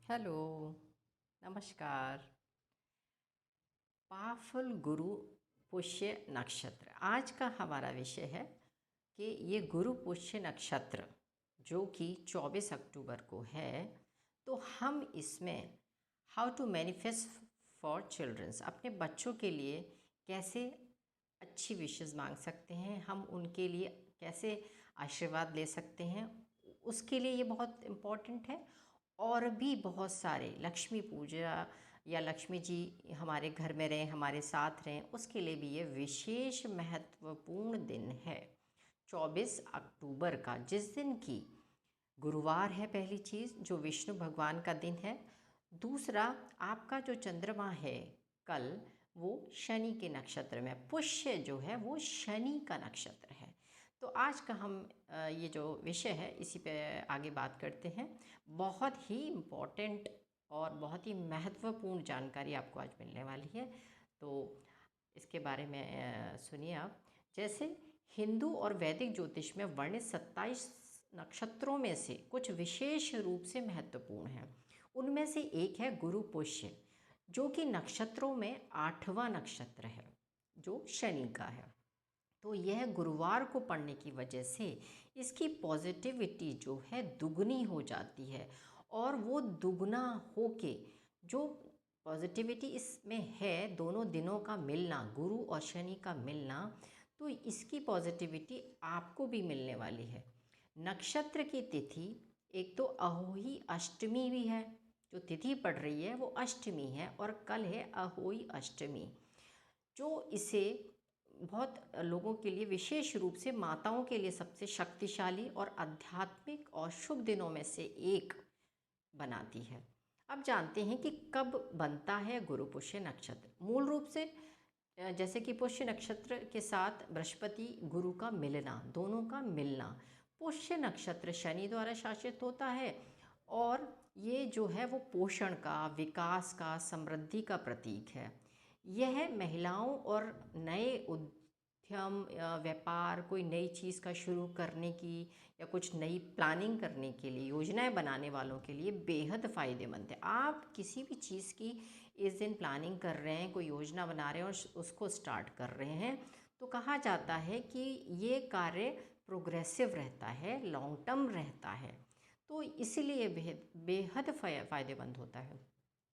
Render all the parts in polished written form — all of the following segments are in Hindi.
हेलो, नमस्कार। पावरफुल गुरु पुष्य नक्षत्र आज का हमारा विषय है कि ये गुरु पुष्य नक्षत्र जो कि 24 अक्टूबर को है, तो हम इसमें how to manifest for childrens अपने बच्चों के लिए कैसे अच्छी विशेस मांग सकते हैं, हम उनके लिए कैसे आशीर्वाद ले सकते हैं, उसके लिए ये बहुत इम्पोर्टेंट है। और भी बहुत सारे लक्ष्मी पूजा या लक्ष्मी जी हमारे घर में रहें, हमारे साथ रहें, उसके लिए भी ये विशेष महत्वपूर्ण दिन है 24 अक्टूबर का, जिस दिन की गुरुवार है पहली चीज़, जो विष्णु भगवान का दिन है। दूसरा, आपका जो चंद्रमा है कल, वो शनि के नक्षत्र में, पुष्य जो है वो शनि का नक्षत्र है। तो आज का हम ये जो विषय है इसी पे आगे बात करते हैं। बहुत ही इम्पोर्टेंट और बहुत ही महत्वपूर्ण जानकारी आपको आज मिलने वाली है, तो इसके बारे में सुनिए आप। जैसे हिंदू और वैदिक ज्योतिष में वर्णित 27 नक्षत्रों में से कुछ विशेष रूप से महत्वपूर्ण हैं। उनमें से एक है गुरु पुष्य, जो कि नक्षत्रों में 8वां नक्षत्र है, जो शनि का है। तो यह गुरुवार को पढ़ने की वजह से इसकी पॉजिटिविटी जो है दुगनी हो जाती है, और वो दुगना होके जो पॉजिटिविटी इसमें है, दोनों दिनों का मिलना, गुरु और शनि का मिलना, तो इसकी पॉजिटिविटी आपको भी मिलने वाली है। नक्षत्र की तिथि एक तो अहोई अष्टमी भी है, जो तिथि पड़ रही है वो अष्टमी है, और कल है अहोई अष्टमी, जो इसे बहुत लोगों के लिए, विशेष रूप से माताओं के लिए, सबसे शक्तिशाली और आध्यात्मिक और शुभ दिनों में से एक बनाती है। अब जानते हैं कि कब बनता है गुरु पुष्य नक्षत्र। मूल रूप से जैसे कि पुष्य नक्षत्र के साथ बृहस्पति गुरु का मिलना, दोनों का मिलना। पुष्य नक्षत्र शनि द्वारा शासित होता है, और ये जो है वो पोषण का, विकास का, समृद्धि का प्रतीक है। यह महिलाओं और नए उद्यम व्यापार, कोई नई चीज़ का शुरू करने की या कुछ नई प्लानिंग करने के लिए, योजनाएं बनाने वालों के लिए बेहद फ़ायदेमंद है। आप किसी भी चीज़ की इस दिन प्लानिंग कर रहे हैं, कोई योजना बना रहे हैं और उसको स्टार्ट कर रहे हैं, तो कहा जाता है कि ये कार्य प्रोग्रेसिव रहता है, लॉन्ग टर्म रहता है, तो इसीलिए बेहद बेहद फ़ायदेमंद होता है।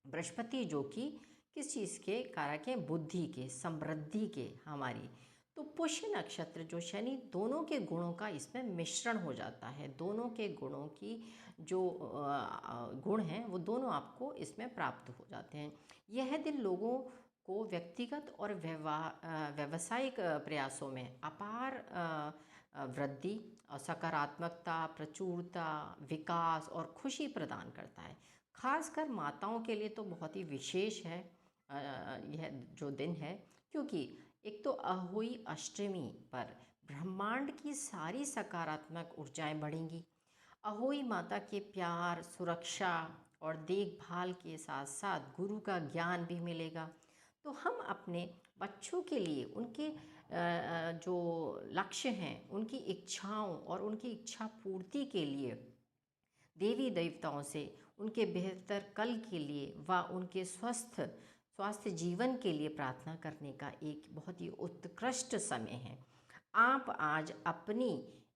बृहस्पति जो कि किस चीज़ के कारक हैं? बुद्धि के, समृद्धि के, हमारी। तो पुष्य नक्षत्र जो शनि, दोनों के गुणों का इसमें मिश्रण हो जाता है, दोनों के गुणों की जो गुण हैं वो दोनों आपको इसमें प्राप्त हो जाते हैं। यह दिन लोगों को व्यक्तिगत और व्यावसायिक प्रयासों में अपार वृद्धि और सकारात्मकता, प्रचुरता, विकास और खुशी प्रदान करता है। खासकर माताओं के लिए तो बहुत ही विशेष है यह जो दिन है, क्योंकि एक तो अहोई अष्टमी पर ब्रह्मांड की सारी सकारात्मक ऊर्जाएं बढ़ेंगी। अहोई माता के प्यार, सुरक्षा और देखभाल के साथ साथ गुरु का ज्ञान भी मिलेगा। तो हम अपने बच्चों के लिए उनके जो लक्ष्य हैं, उनकी इच्छाओं और उनकी इच्छा पूर्ति के लिए देवी देवताओं से उनके बेहतर कल के लिए व उनके स्वास्थ्य जीवन के लिए प्रार्थना करने का एक बहुत ही उत्कृष्ट समय है। आप आज अपनी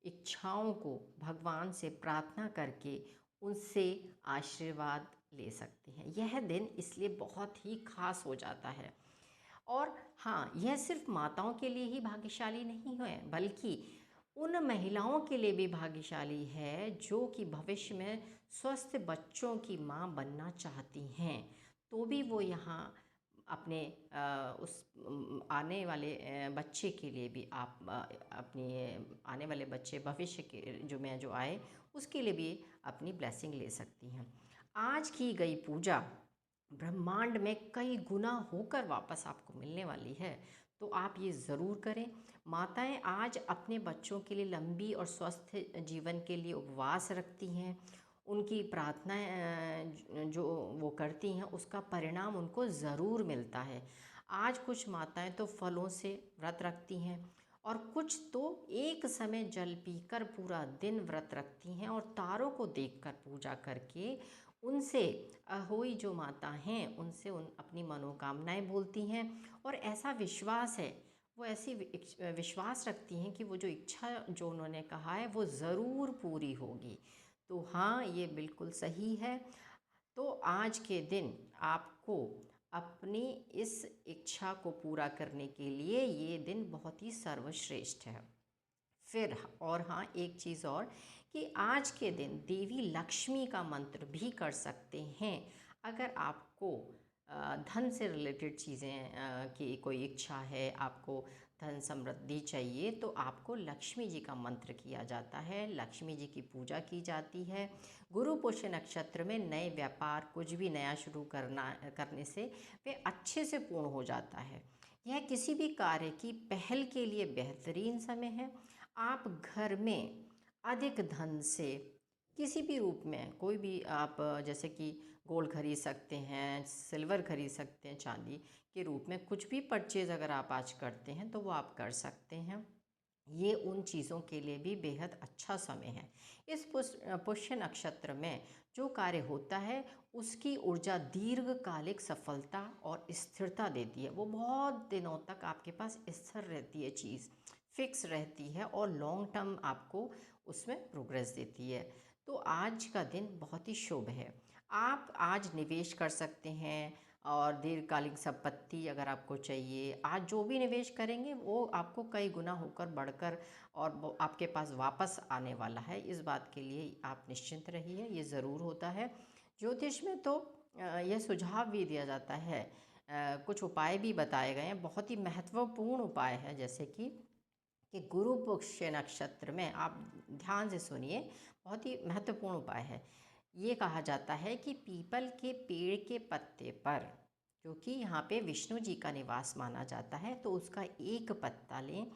इच्छाओं को भगवान से प्रार्थना करके उनसे आशीर्वाद ले सकते हैं। यह दिन इसलिए बहुत ही खास हो जाता है। और हाँ, यह सिर्फ माताओं के लिए ही भाग्यशाली नहीं है, बल्कि उन महिलाओं के लिए भी भाग्यशाली है जो कि भविष्य में स्वस्थ बच्चों की माँ बनना चाहती हैं। तो भी वो यहाँ अपने आने वाले बच्चे के लिए भी आप अपनी आने वाले बच्चे भविष्य के जो आए, उसके लिए भी अपनी ब्लेसिंग ले सकती हैं। आज की गई पूजा ब्रह्मांड में कई गुना होकर वापस आपको मिलने वाली है, तो आप ये ज़रूर करें। माताएं आज अपने बच्चों के लिए लंबी और स्वस्थ जीवन के लिए उपवास रखती हैं। उनकी प्रार्थनाएं जो वो करती हैं, उसका परिणाम उनको ज़रूर मिलता है। आज कुछ माताएं तो फलों से व्रत रखती हैं, और कुछ तो एक समय जल पीकर पूरा दिन व्रत रखती हैं, और तारों को देखकर पूजा करके उनसे अहोई जो माता हैं उनसे अपनी मनोकामनाएं बोलती हैं, और ऐसा विश्वास है, वो ऐसी विश्वास रखती हैं कि वो जो इच्छा जो उन्होंने कहा है वो ज़रूर पूरी होगी। तो हाँ, ये बिल्कुल सही है। तो आज के दिन आपको अपनी इस इच्छा को पूरा करने के लिए ये दिन बहुत ही सर्वश्रेष्ठ है। फिर और हाँ, एक चीज़ और, कि आज के दिन देवी लक्ष्मी का मंत्र भी कर सकते हैं। अगर आपको धन से रिलेटेड चीज़ें की कोई इच्छा है, आपको धन समृद्धि चाहिए, तो आपको लक्ष्मी जी का मंत्र किया जाता है, लक्ष्मी जी की पूजा की जाती है। गुरु पुष्य नक्षत्र में नए व्यापार, कुछ भी नया शुरू करने से वे अच्छे से पूर्ण हो जाता है। यह किसी भी कार्य की पहल के लिए बेहतरीन समय है। आप घर में अधिक धन से किसी भी रूप में, कोई भी आप जैसे कि गोल्ड खरीद सकते हैं, सिल्वर खरीद सकते हैं, चांदी के रूप में कुछ भी परचेज़ अगर आप आज करते हैं तो वो आप कर सकते हैं। ये उन चीज़ों के लिए भी बेहद अच्छा समय है। इस पुष्य नक्षत्र में जो कार्य होता है उसकी ऊर्जा दीर्घकालिक सफलता और स्थिरता देती है। वो बहुत दिनों तक आपके पास स्थिर रहती है, चीज़ फिक्स रहती है, और लॉन्ग टर्म आपको उसमें प्रोग्रेस देती है। तो आज का दिन बहुत ही शुभ है। आप आज निवेश कर सकते हैं, और दीर्घकालिक संपत्ति अगर आपको चाहिए, आज जो भी निवेश करेंगे वो आपको कई गुना होकर बढ़कर और वो आपके पास वापस आने वाला है। इस बात के लिए आप निश्चिंत रहिए, ये ज़रूर होता है। ज्योतिष में तो यह सुझाव भी दिया जाता है, कुछ उपाय भी बताए गए हैं, बहुत ही महत्वपूर्ण उपाय है, जैसे कि गुरु पुष्य नक्षत्र में आप ध्यान से सुनिए, बहुत ही महत्वपूर्ण उपाय है। ये कहा जाता है कि पीपल के पेड़ के पत्ते पर, क्योंकि यहाँ पे विष्णु जी का निवास माना जाता है, तो उसका एक पत्ता लें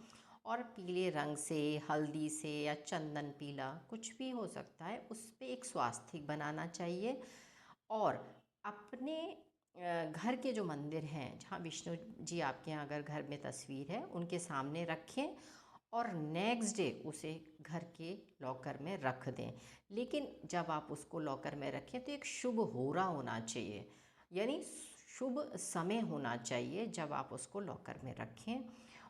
और पीले रंग से, हल्दी से या चंदन पीला कुछ भी हो सकता है, उस पर एक स्वास्तिक बनाना चाहिए। और अपने घर के जो मंदिर हैं, जहाँ विष्णु जी आपके यहाँ अगर घर में तस्वीर है, उनके सामने रखें और नेक्स्ट डे उसे घर के लॉकर में रख दें। लेकिन जब आप उसको लॉकर में रखें तो एक शुभ होरा होना चाहिए, यानी शुभ समय होना चाहिए जब आप उसको लॉकर में रखें।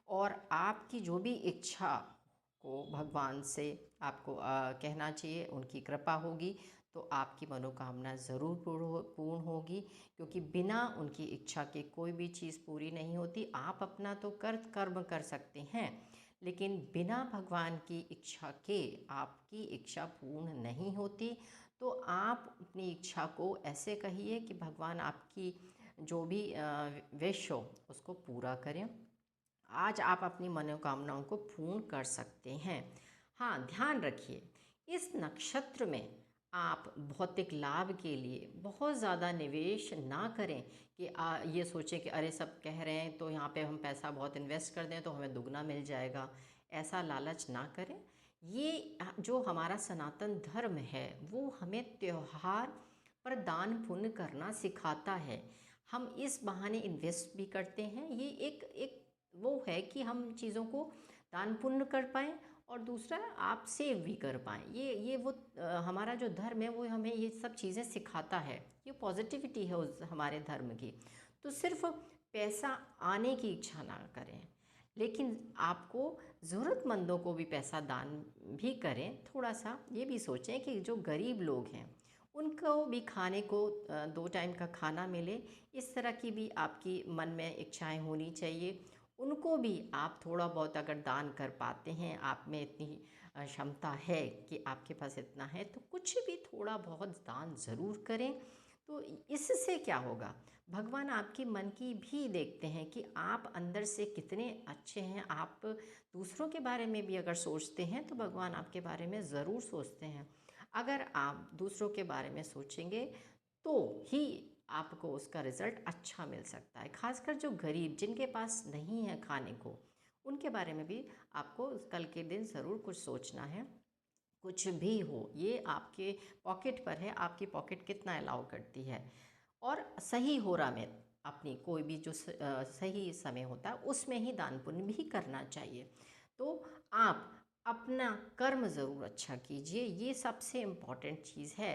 और आपकी जो भी इच्छा को भगवान से आपको कहना चाहिए, उनकी कृपा होगी तो आपकी मनोकामना ज़रूर पूर्ण होगी, क्योंकि बिना उनकी इच्छा के कोई भी चीज़ पूरी नहीं होती। आप अपना तो कर्म कर सकते हैं, लेकिन बिना भगवान की इच्छा के आपकी इच्छा पूर्ण नहीं होती। तो आप अपनी इच्छा को ऐसे कहिए कि भगवान आपकी जो भी विश हो उसको पूरा करें। आज आप अपनी मनोकामनाओं को पूर्ण कर सकते हैं। हाँ, ध्यान रखिए, इस नक्षत्र में आप भौतिक लाभ के लिए बहुत ज़्यादा निवेश ना करें कि ये सोचें कि अरे सब कह रहे हैं तो यहाँ पे हम पैसा बहुत इन्वेस्ट कर दें तो हमें दुगना मिल जाएगा। ऐसा लालच ना करें। ये जो हमारा सनातन धर्म है वो हमें त्योहार पर दान पुण्य करना सिखाता है। हम इस बहाने इन्वेस्ट भी करते हैं, ये एक वो है कि हम चीज़ों को दान पुण्य कर पाएँ, और दूसरा आप सेव भी कर पाएँ। ये वो हमारा जो धर्म है वो हमें ये सब चीज़ें सिखाता है। ये पॉजिटिविटी है उस हमारे धर्म की। तो सिर्फ पैसा आने की इच्छा ना करें, लेकिन आपको ज़रूरतमंदों को भी पैसा दान भी करें। थोड़ा सा ये भी सोचें कि जो गरीब लोग हैं उनको भी खाने को 2 टाइम का खाना मिले, इस तरह की भी आपकी मन में इच्छाएं होनी चाहिए। उनको भी आप थोड़ा बहुत अगर दान कर पाते हैं, आप में इतनी क्षमता है कि आपके पास इतना है, तो कुछ भी थोड़ा बहुत दान ज़रूर करें। तो इससे क्या होगा, भगवान आपके मन की भी देखते हैं कि आप अंदर से कितने अच्छे हैं। आप दूसरों के बारे में भी अगर सोचते हैं तो भगवान आपके बारे में ज़रूर सोचते हैं। अगर आप दूसरों के बारे में सोचेंगे तो ही आपको उसका रिज़ल्ट अच्छा मिल सकता है। खासकर जो गरीब, जिनके पास नहीं है खाने को, उनके बारे में भी आपको कल के दिन ज़रूर कुछ सोचना है। कुछ भी हो, ये आपके पॉकेट पर है, आपकी पॉकेट कितना अलाउ करती है। और सही हो रहा में अपनी कोई भी जो सही समय होता है उसमें ही दान पुण्य भी करना चाहिए। तो आप अपना कर्म ज़रूर अच्छा कीजिए, ये सबसे इम्पॉर्टेंट चीज़ है।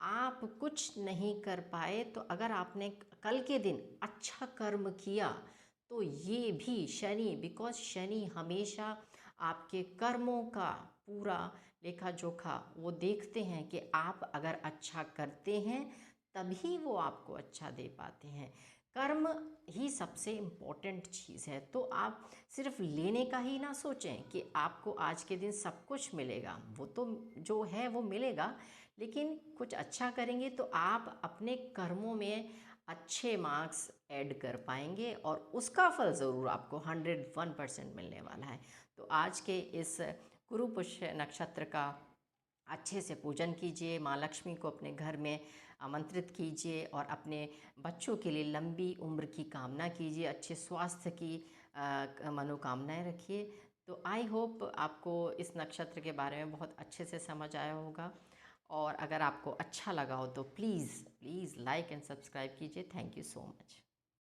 आप कुछ नहीं कर पाए तो अगर आपने कल के दिन अच्छा कर्म किया तो ये भी शनि, बिकॉज शनि हमेशा आपके कर्मों का पूरा लेखा जोखा वो देखते हैं कि आप अगर अच्छा करते हैं तभी वो आपको अच्छा दे पाते हैं। कर्म ही सबसे इम्पोर्टेंट चीज़ है। तो आप सिर्फ लेने का ही ना सोचें कि आपको आज के दिन सब कुछ मिलेगा, वो तो जो है वो मिलेगा, लेकिन कुछ अच्छा करेंगे तो आप अपने कर्मों में अच्छे मार्क्स ऐड कर पाएंगे और उसका फल ज़रूर आपको 101% मिलने वाला है। तो आज के इस गुरु पुष्य नक्षत्र का अच्छे से पूजन कीजिए, माँ लक्ष्मी को अपने घर में आमंत्रित कीजिए और अपने बच्चों के लिए लंबी उम्र की कामना कीजिए, अच्छे स्वास्थ्य की मनोकामनाएं रखिए। तो आई होप आपको इस नक्षत्र के बारे में बहुत अच्छे से समझ आया होगा, और अगर आपको अच्छा लगा हो तो please please like and subscribe कीजिए। Thank you so much.